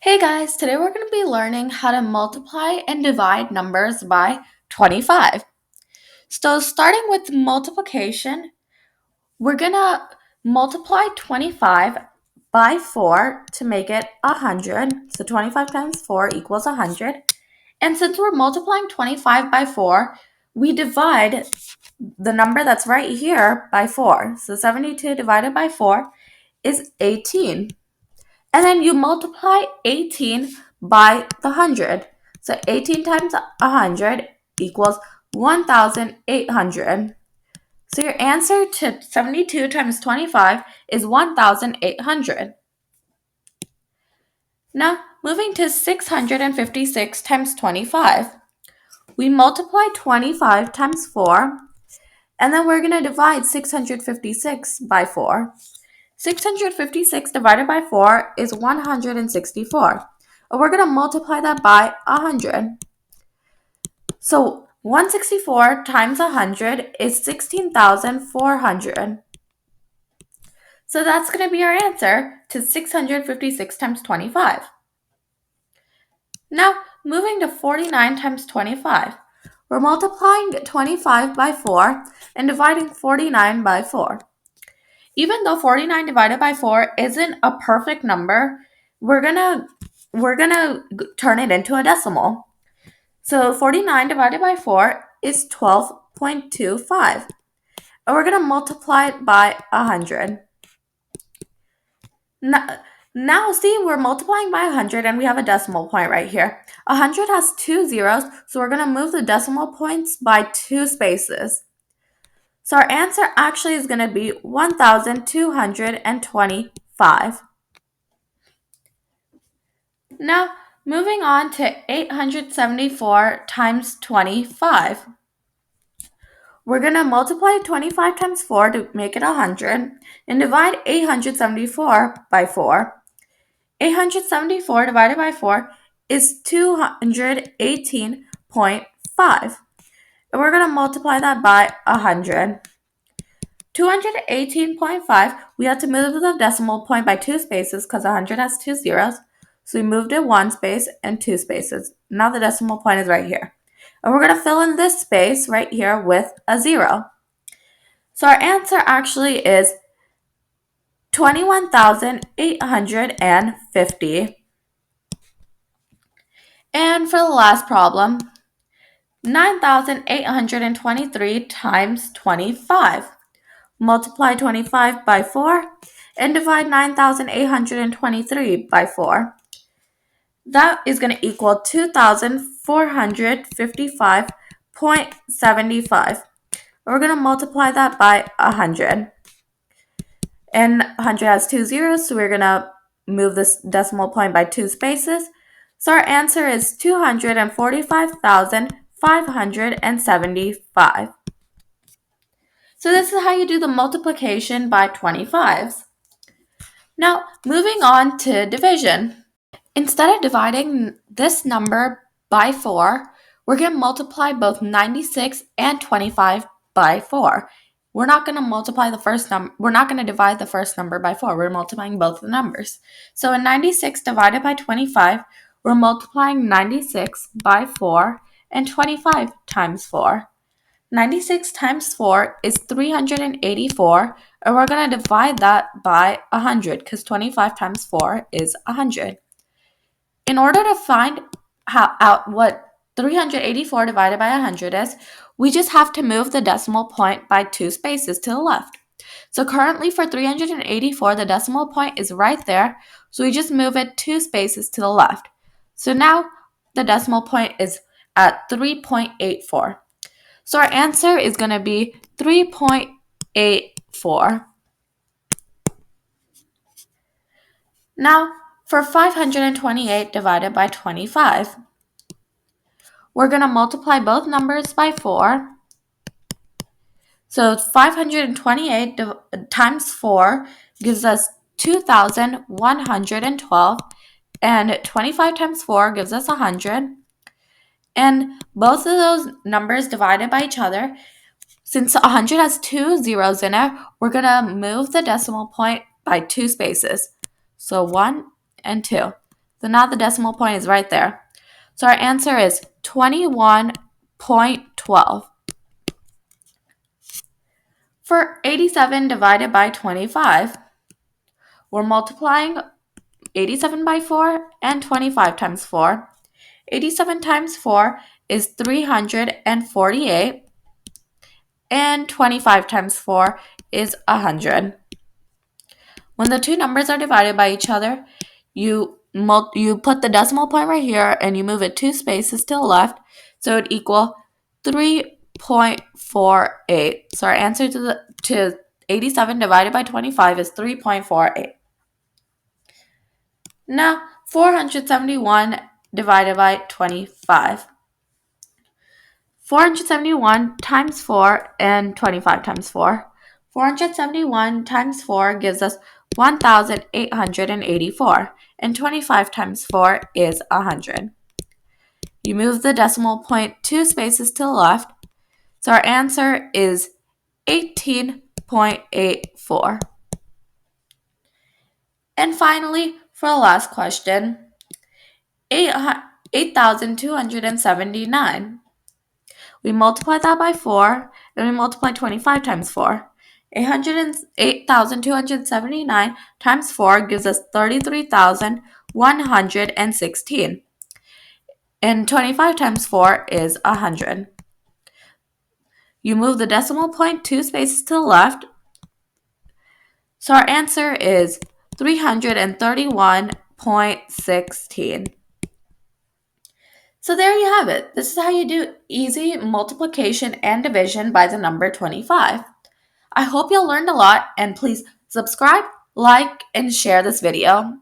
Hey guys, today we're going to be learning how to multiply and divide numbers by 25. So starting with multiplication, we're going to multiply 25 by 4 to make it 100. So 25 times 4 equals 100. And since we're multiplying 25 by 4, we divide the number that's right here by 4. So 72 divided by 4 is 18. And then you multiply 18 by the 100. So 18 times 100 equals 1,800. So your answer to 72 times 25 is 1,800. Now, moving to 656 times 25. We multiply 25 times 4, and then we're going to divide 656 by 4. 656 divided by 4 is 164. And we're going to multiply that by 100. So 164 times 100 is 16,400. So that's going to be our answer to 656 times 25. Now, moving to 49 times 25. We're multiplying 25 by 4 and dividing 49 by 4. Even though 49 divided by 4 isn't a perfect number, we're gonna turn it into a decimal. So 49 divided by 4 is 12.25. And we're gonna multiply it by 100. Now see, we're multiplying by 100 and we have a decimal point right here. 100 has two zeros, so we're gonna move the decimal points by 2 spaces. So our answer actually is going to be 1,225. Now, moving on to 874 times 25. We're going to multiply 25 times 4 to make it 100 and divide 874 by 4. 874 divided by 4 is 218.5. And we're going to multiply that by 100. 218.5, we had to move the decimal point by 2 spaces because 100 has 2 zeros. So we moved it 1 space and 2 spaces. Now the decimal point is right here. And we're going to fill in this space right here with a 0. So our answer actually is 21,850. And for the last problem, 9,823 times 25. Multiply 25 by 4 and divide 9,823 by 4. That is going to equal 2,455.75. We're going to multiply that by 100. And 100 has two zeros, so we're going to move this decimal point by 2 spaces. So our answer is 245,575. So this is how you do the multiplication by 25s. Now, moving on to division. Instead of dividing this number by 4, we're going to multiply both 96 and 25 by 4. We're not going to multiply the first number. We're not going to divide the first number by 4. We're multiplying both the numbers. So in 96 divided by 25, we're multiplying 96 by 4 and 25 times 4. 96 times 4 is 384, and we're going to divide that by 100 because 25 times 4 is 100. In order to find out what 384 divided by 100 is, we just have to move the decimal point by 2 spaces to the left. So currently for 384, the decimal point is right there, so we just move it 2 spaces to the left. So now the decimal point is at 3.84. So our answer is going to be 3.84. Now, for 528 divided by 25, we're going to multiply both numbers by 4. So 528 times 4 gives us 2,112, and 25 times 4 gives us 100. And both of those numbers divided by each other, since 100 has 2 zeros in it, we're going to move the decimal point by 2 spaces. So 1 and 2. So now the decimal point is right there. So our answer is 21.12. For 87 divided by 25, we're multiplying 87 by 4 and 25 times 4. 87 times 4 is 348, and 25 times 4 is 100. When the two numbers are divided by each other, you put the decimal point right here and you move it 2 spaces to the left, so it equal 3.48. So our answer to 87 divided by 25 is 3.48. Now, 471 divided by 25. 471 times 4 and 25 times 4. 471 times 4 gives us 1,884, and 25 times 4 is 100. You move the decimal point 2 spaces to the left, so our answer is 18.84. And finally, for the last question, 8,279. We multiply that by 4, then we multiply 25 times 4. 8,279 times 4 gives us 33,116. And 25 times 4 is 100. You move the decimal point 2 spaces to the left, so our answer is 331.16. So there you have it. This is how you do easy multiplication and division by the number 25. I hope you learned a lot, and please subscribe, like, and share this video.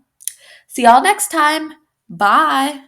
See y'all next time. Bye.